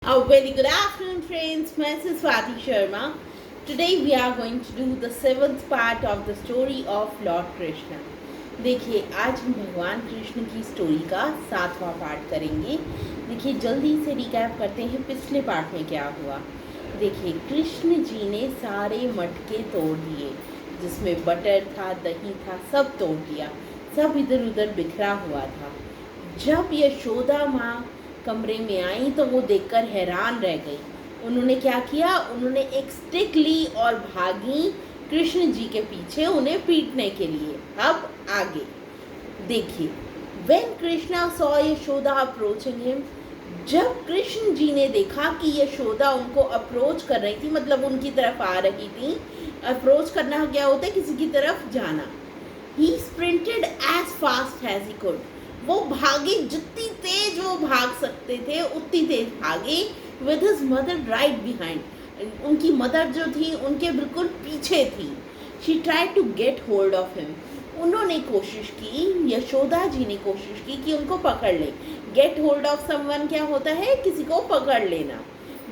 A very good afternoon, friends. Mrs. Swati Sharma. Today we are going to do the seventh part of the story of Lord Krishna. देखिए आज हम भगवान कृष्ण की story का 7वां part करेंगे। देखिए जल्दी से रिकैप करते हैं पिछले पार्ट में क्या हुआ। देखिए कृष्ण जी ने सारे मटके तोड़ दिए, जिसमें बटर था, दही था, सब तोड़ दिया। सब इधर उधर बिखरा हुआ था। जब यशोदा माँ कमरे में आई तो वो देखकर हैरान रह गई। उन्होंने क्या किया, उन्होंने एक स्टिक ली और भागी कृष्ण जी के पीछे उन्हें पीटने के लिए। अब आगे देखिए, When Krishna saw Yashoda approaching him, जब कृष्ण जी ने देखा कि यशोदा उनको अप्रोच कर रही थी, मतलब उनकी तरफ आ रही थी। अप्रोच करना क्या होता है, किसी की तरफ जाना। He sprinted as fast as he could. वो भागे, जितनी तेज वो भाग सकते थे उतनी तेज भागे। With his mother right behind. उनकी मदर जो थी उनके बिल्कुल पीछे थी। She tried to get hold of him. उन्होंने कोशिश की, यशोदा जी ने कोशिश की कि उनको पकड़ ले। Get hold of someone क्या होता है, किसी को पकड़ लेना।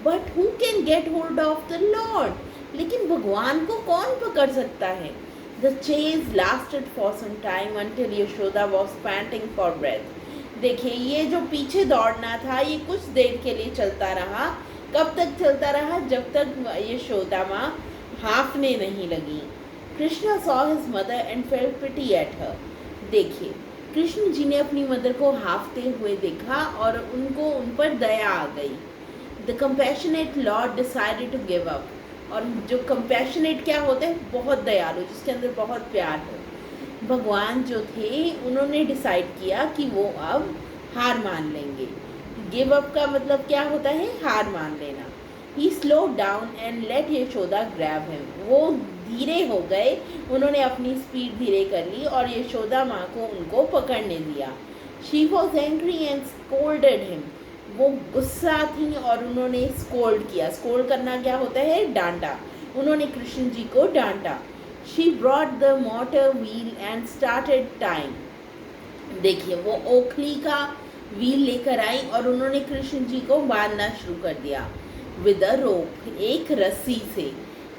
But who can get hold of the Lord? लेकिन भगवान को कौन पकड़ सकता है? The chase lasted for some time until Yashoda was panting for breath. देखिए ये जो पीछे दौड़ना था ये कुछ देर के लिए चलता रहा। कब तक चलता रहा, जब तक यशोदा माँ हाफने नहीं लगी। Krishna saw his mother and felt pity at her. देखिए कृष्ण जी ने अपनी मदर को हाफते हुए देखा और उनको उन पर दया आ गई। The compassionate Lord decided to give up. और जो कंपैशनेट क्या होते हैं, बहुत दयालु, जिसके अंदर बहुत प्यार हो। भगवान जो थे उन्होंने डिसाइड किया कि वो अब हार मान लेंगे। गिव अप का मतलब क्या होता है, हार मान लेना। He slow down and let Yashoda grab him. वो धीरे हो गए, उन्होंने अपनी स्पीड धीरे कर ली और यशोदा माँ को उनको पकड़ने दिया। She was angry and scolded him. वो गुस्सा थी और उन्होंने स्कोल्ड किया। स्कोल्ड करना क्या होता है, डांटा। उन्होंने कृष्ण जी को डांटा। She brought the motor wheel and started time. देखिए वो ओखली का व्हील लेकर आई और उन्होंने कृष्ण जी को बांधना शुरू कर दिया। विद अ रोप, एक रस्सी से।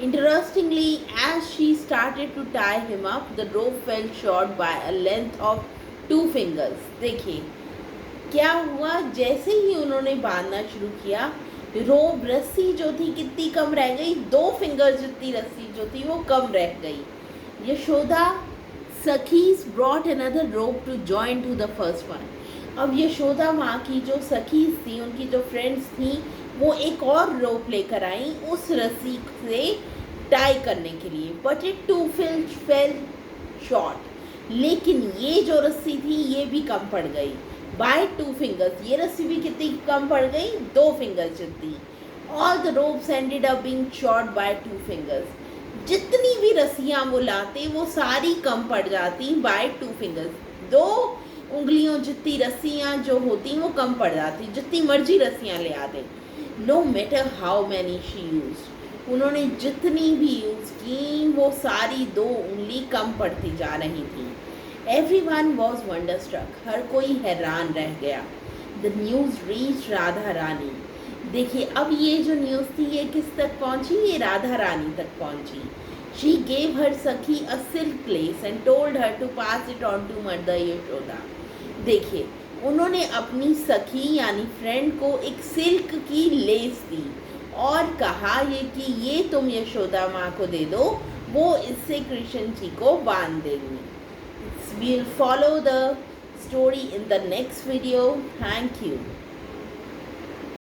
Interestingly as she started to tie him up, the rope fell short by a length of 2 fingers. देखिए क्या हुआ, जैसे ही उन्होंने बांधना शुरू किया, रोप रस्सी जो थी कितनी कम रह गई, 2 फिंगर जितनी रस्सी जो थी वो कम रह गई। यशोदा सखीज brought another rope to join to the first one. अब यशोदा माँ की जो सखीज थी, उनकी जो फ्रेंड्स थी, वो एक और रोप लेकर आई उस रस्सी से टाई करने के लिए। But it too fell short. लेकिन ये जो रस्सी थी ये भी कम पड़ गई। बाय 2 फिंगर्स, ये रस्सी भी कितनी कम पड़ गई, 2 फिंगर्स जितनी। All the ropes ended up being short by 2 fingers. जितनी भी रस्सियाँ वो लाते वो सारी कम पड़ जाती बाय 2 फिंगर्स। 2 उंगलियों जितनी रस्सियाँ जो होती वो कम पड़ जाती, जितनी मर्जी रस्सियाँ ले आते। No matter how many she use, उन्होंने जितनी भी यूज़ की वो सारी 2 उंगली कम पड़ती जा रही थी। Everyone was wonderstruck. हर कोई हैरान रह गया। The news reached Radha Rani. देखिए अब ये जो न्यूज़ थी ये किस तक पहुंची, ये राधा रानी तक पहुंची। She gave her सखी a silk lace and told her to pass it on to Mother Yashoda. देखिए उन्होंने अपनी सखी यानी फ्रेंड को एक सिल्क की लेस दी और कहा ये कि ये तुम यशोदा माँ को दे दो, वो इससे कृष्ण जी को बांध देंगी। We'll follow the story in the next video. Thank you.